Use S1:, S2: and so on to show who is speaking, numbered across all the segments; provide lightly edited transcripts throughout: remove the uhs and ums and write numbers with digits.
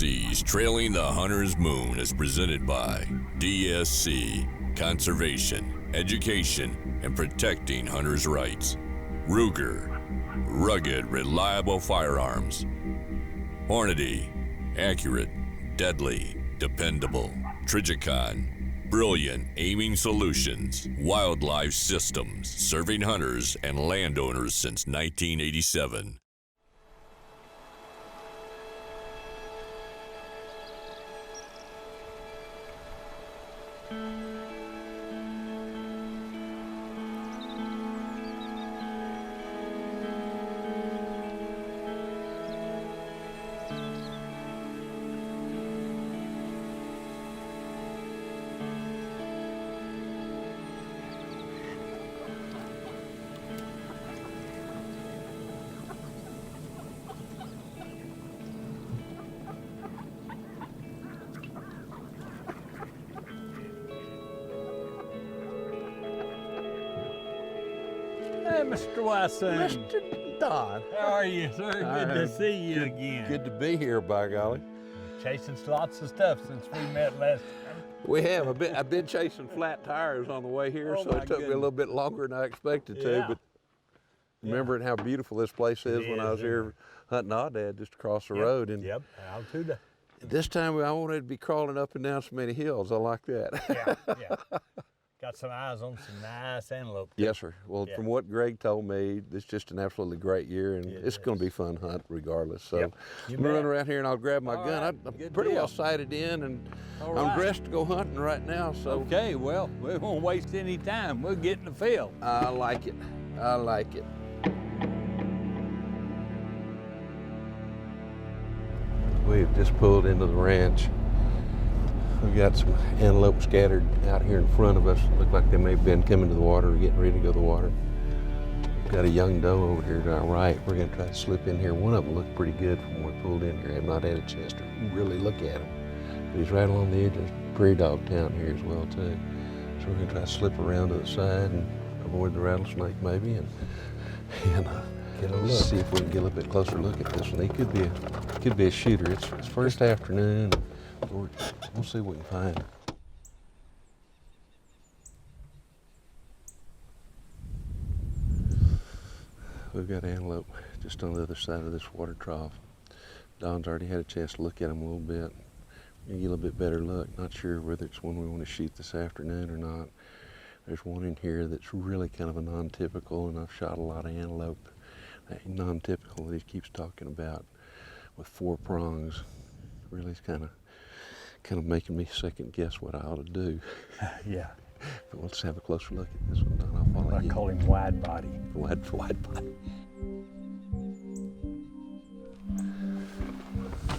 S1: DSC's Trailing the Hunter's Moon is presented by DSC, Conservation, Education, and Protecting Hunters' Rights. Ruger, rugged, reliable firearms. Hornady, accurate, deadly, dependable. Trijicon, brilliant aiming solutions. Wildlife Systems, serving hunters and landowners since 1987.
S2: Hey, Mr. Weishuhn.
S3: Mr. Don.
S2: How are you, sir? Good to see you again.
S3: Good to be here, by golly.
S2: Chasing lots of stuff since we met last time.
S3: We have. I've been chasing flat tires on the way here, so it took me a little bit longer than I expected to. But remembering how beautiful this place is when I was here hunting Aoudad just across the road. And
S2: Altuda.
S3: this time I wanted to be crawling up and down so many hills. I like that.
S2: Yeah. Got some eyes on some nice antelope.
S3: Yes, sir. Well, from what Greg told me, it's just an absolutely great year, and it's going to be a fun hunt regardless. So I'm going to run around here and I'll grab my gun. I'm pretty well sighted in, and I'm dressed to go hunting right now. So
S2: okay, well, we won't waste any time. We'll get in the field.
S3: I like it. I like it. We've just pulled into the ranch. We've got some antelope scattered out here in front of us. Look like they may have been coming to the water or getting ready to go to the water. We've got a young doe over here to our right. We're going to try to slip in here. One of them looked pretty good from when we pulled in here. I have not had a chance to really look at him. But he's right along the edge of prairie dog town here as well, too. So we're going to try to slip around to the side and avoid the rattlesnake maybe and get a look. See if we can get a little bit closer look at this one. He could be a shooter. It's first afternoon. We'll see what we can find. We've got antelope just on the other side of this water trough. Don's already had a chance to look at them a little bit. We're gonna get a little bit better look. Not sure whether it's one we want to shoot this afternoon or not. There's one in here that's really kind of a non-typical, and I've shot a lot of antelope. That non-typical that he keeps talking about with 4 prongs. Really is kind of making me second guess what I ought to do.
S2: Yeah.
S3: But let's have a closer look at this one, Don. I'll follow you.
S2: I call him wide body.
S3: Wide body.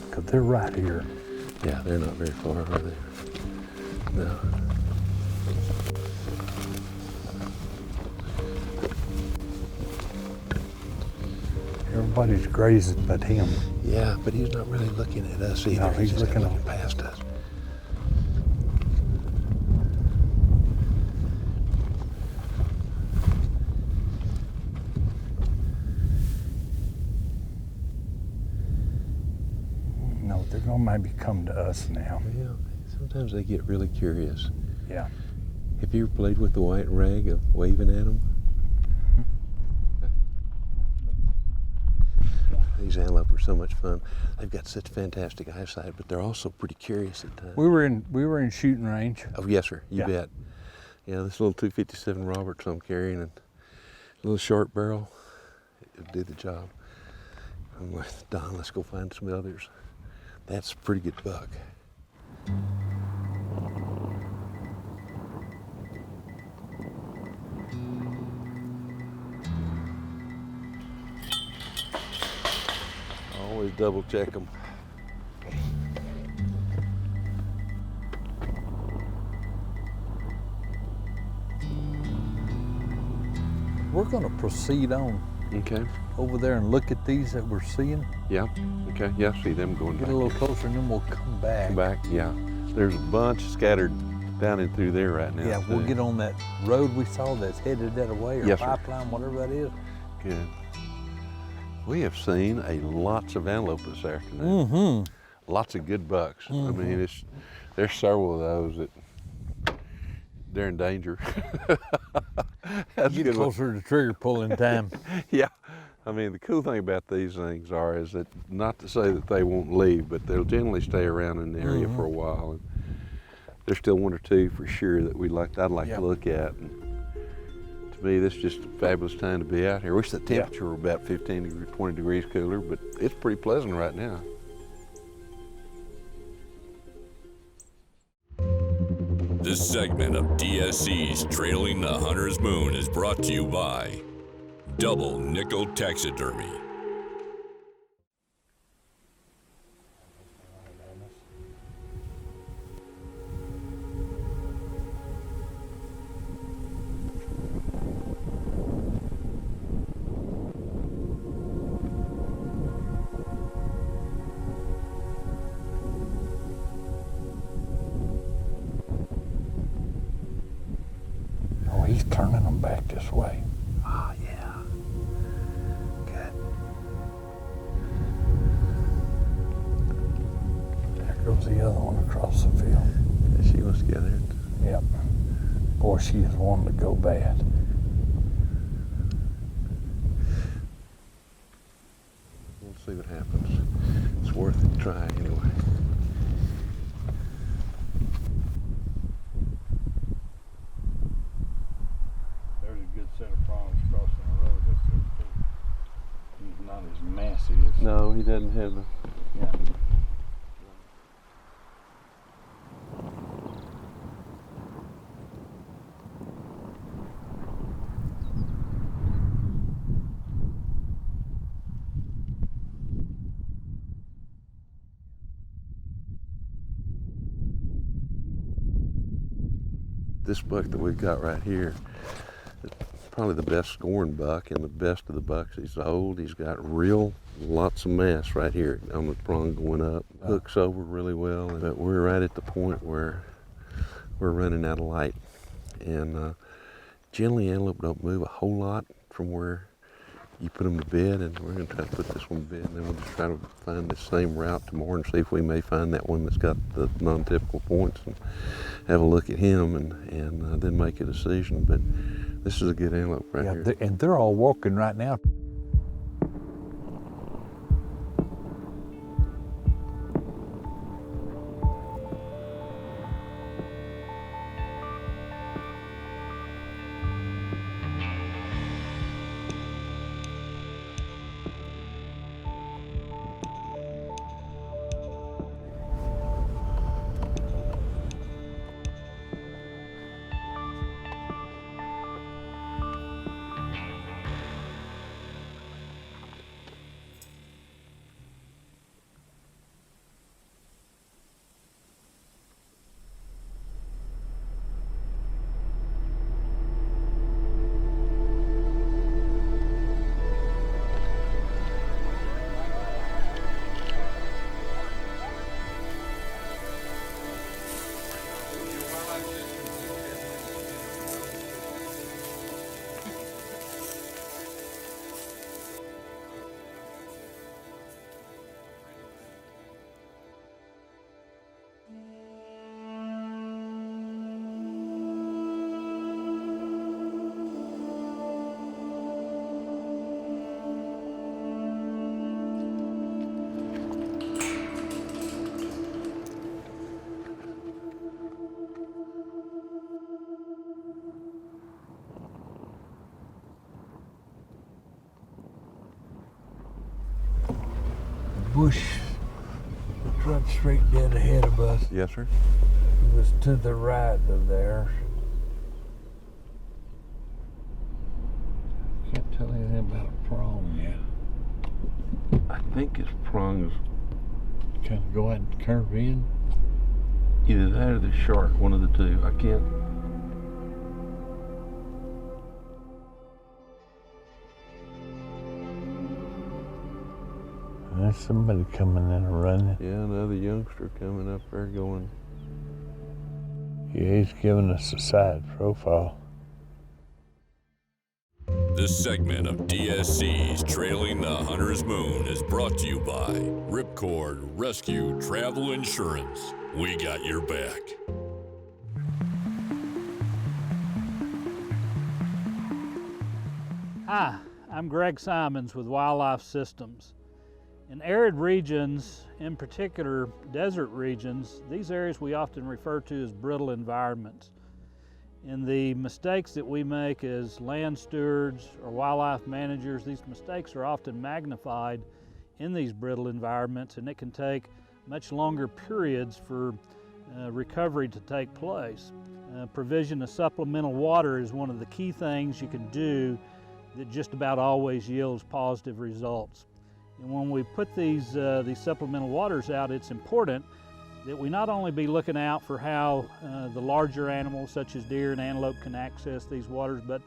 S2: Because they're right here.
S3: Yeah, they're not very far, are they? No.
S2: Everybody's grazing but him.
S3: Yeah, but he's not really looking at us either.
S2: No, he's
S3: just
S2: looking
S3: past us.
S2: No, they're gonna maybe come to us now.
S3: Yeah, sometimes they get really curious.
S2: Yeah.
S3: Have you ever played with the white rag of waving at them? These antelope are so much fun. They've got such fantastic eyesight, but they're also pretty curious at times.
S2: We were in shooting range.
S3: Oh yes, sir. You bet. Yeah, this little 257 Roberts I'm carrying, and a little short barrel, it'll do the job. I'm with Don. Let's go find some others. That's a pretty good buck. Always double check them.
S2: We're gonna proceed on
S3: Okay.
S2: over there and look at these that we're seeing.
S3: Yeah. Okay. Yeah. See them going
S2: Get
S3: back.
S2: a little closer and then we'll come back.
S3: Come back. Yeah. There's a bunch scattered down in through there right now.
S2: Yeah, we'll
S3: too.
S2: get on that road we saw that's headed that way, or
S3: Yes, sir.
S2: pipeline, whatever that is.
S3: Good. We have seen lots of antelope this afternoon. lots of good bucks. I mean, there's several of those that they're in danger. That's
S2: Get
S3: good one.
S2: closer to trigger pulling time.
S3: Yeah. I mean, the cool thing about these things is that, not to say that they won't leave, but they'll generally stay around in the area for a while. And there's still one or two for sure that I'd like to look at. And to me, this is just a fabulous time to be out here. I wish the temperature were about 15 to 20 degrees cooler, but it's pretty pleasant right now.
S1: This segment of DSC's Trailing the Hunter's Moon is brought to you by Double Nickel Taxidermy.
S2: Oh, he's turning them back this way.
S3: Oh, yeah. Good.
S2: There goes the other one across the field.
S3: She wants to get there.
S2: Yep. Boy, she is wanting to go bad.
S3: We'll see what happens. It's worth it to try anyway.
S2: There's a good set of prongs crossing the road up there too. He's not as massive as
S3: No, he doesn't have the.
S2: yeah.
S3: This buck that we've got right here is probably the best scoring buck and the best of the bucks. He's old. He's got lots of mass right here on the prong going up. Hooks over really well, but we're right at the point where we're running out of light. And generally antelope don't move a whole lot from where you put them to bed, and we're going to try to put this one to bed, and then we'll just try to find the same route tomorrow and see if we may find that one that's got the non-typical points and have a look at him and then make a decision. But this is a good antelope right here.
S2: And they're all walking right now. Bush was right straight dead ahead of us.
S3: Yes, sir.
S2: It was to the right of there. Can't tell anything about a prong yet.
S3: I think his prongs,
S2: Kind of go out and curve in.
S3: either that or the shark, one of the two. I can't.
S2: There's somebody coming in and running.
S3: Yeah, another youngster coming up there going.
S2: Yeah, he's giving us a side profile.
S1: This segment of DSC's Trailing the Hunter's Moon is brought to you by Ripcord Rescue Travel Insurance. We got your back.
S2: Hi, I'm Greg Simons with Wildlife Systems. In arid regions, in particular desert regions, these areas we often refer to as brittle environments. And the mistakes that we make as land stewards or wildlife managers, these mistakes are often magnified in these brittle environments, and it can take much longer periods for recovery to take place. Provision of supplemental water is one of the key things you can do that just about always yields positive results. And when we put these supplemental waters out, it's important that we not only be looking out for how the larger animals such as deer and antelope can access these waters, but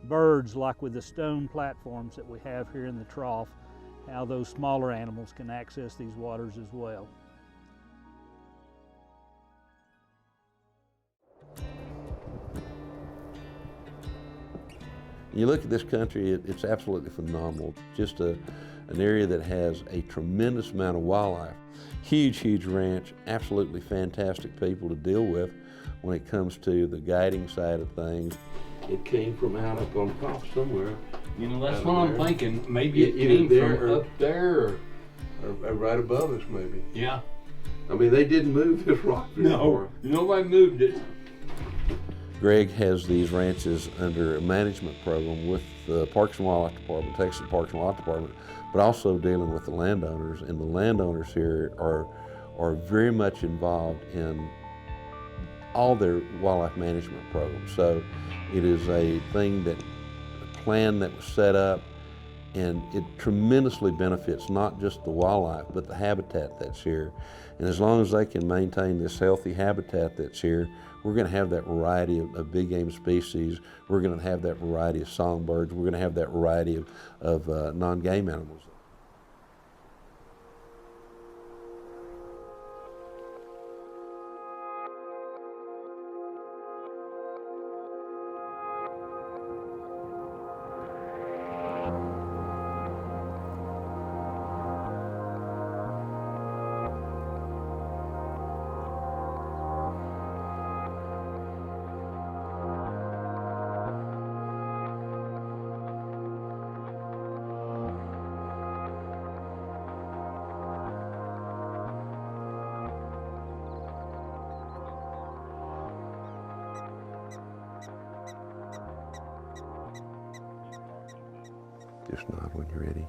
S2: birds, like with the stone platforms that we have here in the trough, how those smaller animals can access these waters as well.
S3: You look at this country, it's absolutely phenomenal. Just an area that has a tremendous amount of wildlife. Huge, huge ranch, absolutely fantastic people to deal with when it comes to the guiding side of things. It came from out up on top somewhere.
S4: You know, that's what I'm thinking. Maybe it came from up there.
S3: Or right above us, maybe.
S4: Yeah.
S3: I mean, they didn't move this rock before.
S4: No, nobody moved it.
S3: Greg has these ranches under a management program with the Parks and Wildlife Department, Texas Parks and Wildlife Department, but also dealing with the landowners. And the landowners here are very much involved in all their wildlife management programs. So it is a plan that was set up, and it tremendously benefits not just the wildlife, but the habitat that's here. And as long as they can maintain this healthy habitat that's here, we're going to have that variety of big game species. We're going to have that variety of songbirds. We're going to have that variety of non-game animals. Just nod when you're ready.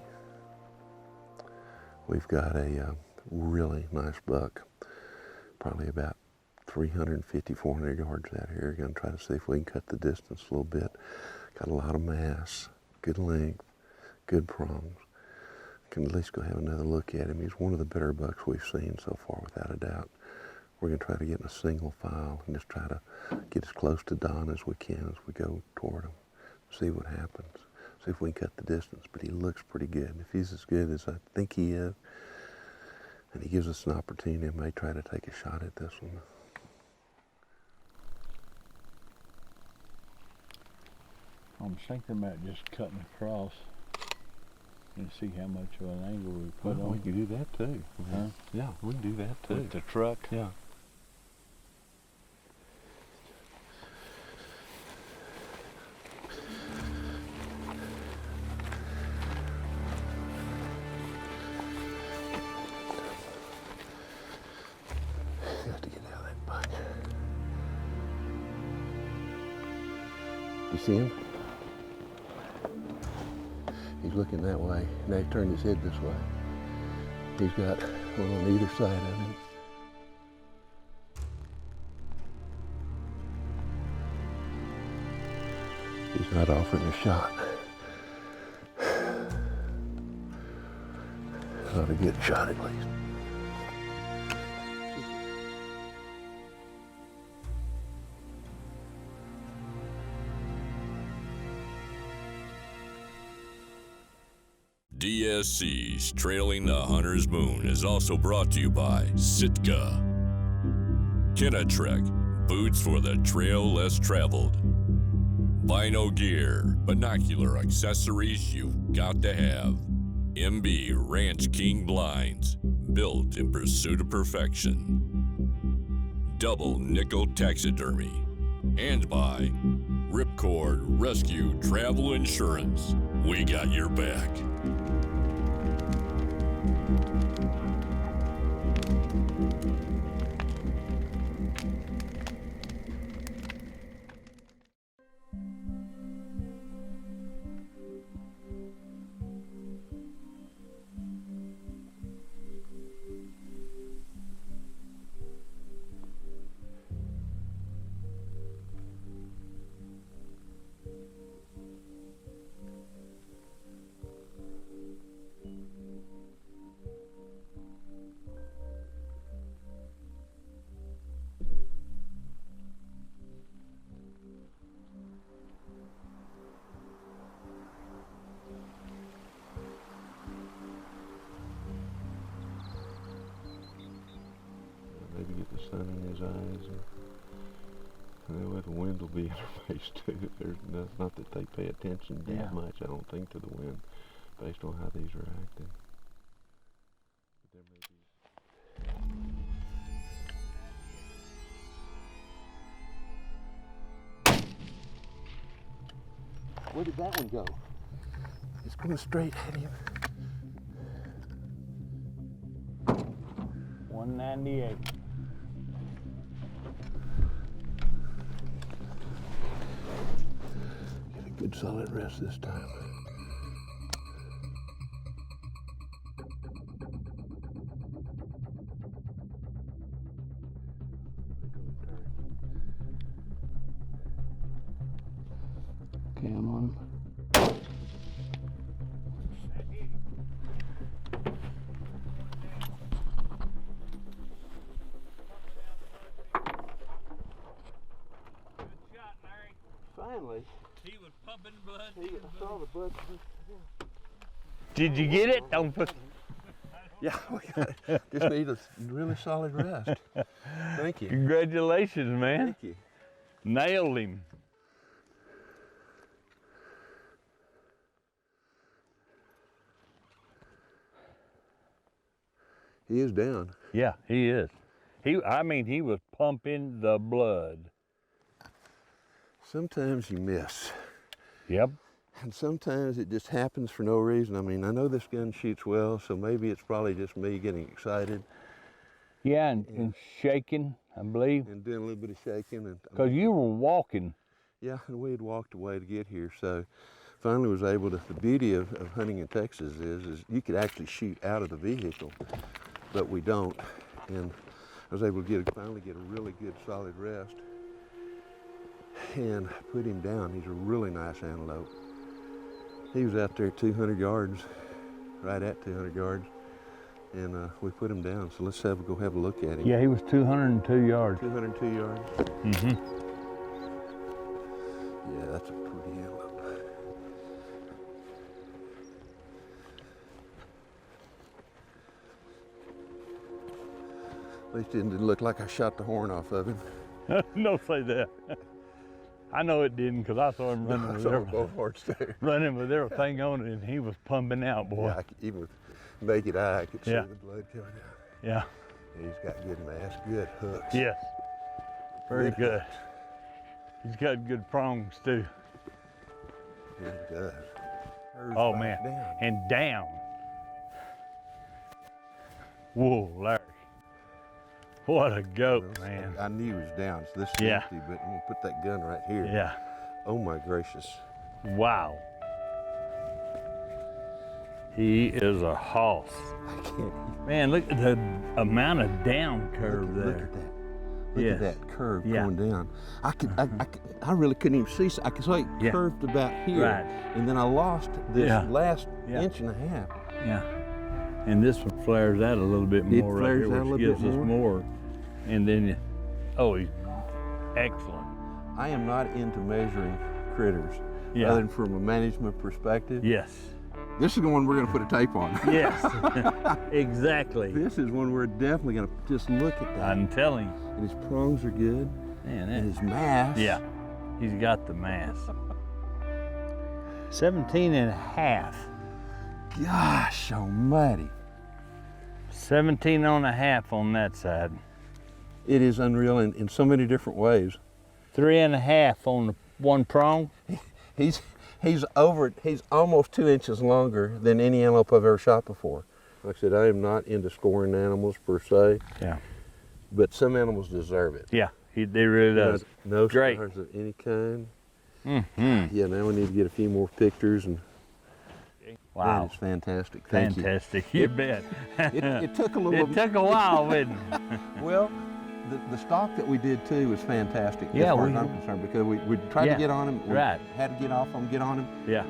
S3: We've got a really nice buck, probably about 350, 400 yards out here. We're going to try to see if we can cut the distance a little bit. Got a lot of mass, good length, good prongs. Can at least go have another look at him. He's one of the better bucks we've seen so far, without a doubt. We're going to try to get in a single file and just try to get as close to Don as we can as we go toward him. See what happens. See if we can cut the distance, but he looks pretty good. If he's as good as I think he is, and he gives us an opportunity, I may try to take a shot at this one.
S2: I'm thinking about just cutting across and see how much of an angle we put on.
S3: We can do that too.
S2: Huh?
S3: Yeah, we can do that too.
S2: With the truck?
S3: Yeah. Got to get out of that buck. You see him? He's looking that way. Now he turned his head this way. He's got one on either side of him. He's not offering a shot. Not a good shot at least.
S1: DSC's Trailing the Hunter's Moon is also brought to you by Sitka, Kinatrek, boots for the trail less traveled, Bino gear, binocular accessories you've got to have. MB Ranch King blinds, built in pursuit of perfection. Double nickel taxidermy. And by Ripcord Rescue Travel Insurance. We got your back.
S3: Maybe get the sun in his eyes, and well, the wind will be in her face too. There's not that they pay attention that much, I don't think, to the wind, based on how these are acting. But there may be. Where did that one go? It's going straight at him.
S2: 198.
S3: Get a good solid rest this time.
S2: Cam on.
S3: Finally.
S2: He was pumping blood.
S3: I saw the blood.
S5: Did you get it? Don't put.
S3: Yeah, we got it. Just need a really solid rest. Thank you.
S5: Congratulations, man.
S3: Thank you.
S5: Nailed him.
S3: He is down.
S5: Yeah, he is. I mean, he was pumping the blood.
S3: Sometimes you miss.
S5: Yep.
S3: And sometimes it just happens for no reason. I mean, I know this gun shoots well, so maybe it's probably just me getting excited
S5: Yeah, and shaking, I believe.
S3: and doing a little bit of shaking. And
S5: Because you were walking.
S3: yeah, and we had walked away to get here, so finally was able to. The beauty of hunting in Texas is you could actually shoot out of the vehicle, but we don't. And I was able to finally get a really good solid rest and put him down. He's a really nice antelope. He was out there 200 yards, right at 200 yards, and we put him down. So let's go have a look at him.
S5: Yeah, he was 202 yards.
S3: 202 yards.
S5: Mm-hmm.
S3: Yeah, that's a pretty antelope. At least it didn't look like I shot the horn off of him.
S5: Don't say that. I know it didn't, because I saw him running
S3: I
S5: with
S3: saw
S5: everything,
S3: both horns there.
S5: running with everything on it, and he was pumping out, boy.
S3: Yeah, even with naked eye, I could see
S5: Yeah.
S3: the blood coming out.
S5: Yeah.
S3: And he's got good mass, good hooks.
S5: Yes. Very good.
S3: hooks.
S5: He's got good prongs too.
S3: Yeah, he does. Hers
S5: Oh
S3: back
S5: man.
S3: down.
S5: And down. Whoa, Larry. What a goat,
S3: Well,
S5: man.
S3: I knew he was down, so this is
S5: Yeah.
S3: empty, but I'm gonna put that gun right here.
S5: Yeah.
S3: Oh my gracious.
S5: Wow. He is a hoss.
S3: I can't
S5: Man, look at the amount of down curve
S3: look
S5: there.
S3: at that. Look
S5: Yes.
S3: at that curve
S5: Yeah.
S3: going down. I really couldn't even see. I saw it
S5: Yeah.
S3: curved about here,
S5: Right.
S3: and then I lost this
S5: Yeah.
S3: last
S5: Yeah.
S3: inch and a half.
S5: Yeah. And this one flares out a little bit
S3: It
S5: more right
S3: flares
S5: here,
S3: out a
S5: which
S3: little
S5: gives
S3: bit
S5: us more. And then, oh, he's excellent.
S3: I am not into measuring critters,
S5: Yeah.
S3: other than from a management perspective.
S5: Yes.
S3: This is the one we're going to put a tape on.
S5: Yes. Exactly.
S3: This is one we're definitely going to just look at that.
S5: I'm telling you.
S3: And his prongs are good,
S5: Man,
S3: and
S5: that,
S3: his mass.
S5: yeah. He's got the mass. 17 and a half.
S3: Gosh almighty.
S5: 17 and a half on that side.
S3: It is unreal in so many different ways.
S5: 3 and a half on the one prong.
S3: He's almost 2 inches longer than any antelope I've ever shot before. Like I said, I am not into scoring animals per se.
S5: Yeah.
S3: But some animals deserve it.
S5: Yeah, they really does.
S3: No
S5: Great.
S3: stars of any kind.
S5: Mm-hmm.
S3: Yeah, now we need to get a few more pictures, and
S5: Wow.
S3: that is fantastic. Thank
S5: Fantastic, you bet.
S3: It took a little.
S5: It took a while, didn't it?
S3: Well, the stock that we did too was fantastic.
S5: Yeah,
S3: as far as I'm concerned, because we tried
S5: Yeah,
S3: to get on him. We
S5: right.
S3: had to get off him, get on him.
S5: Yeah.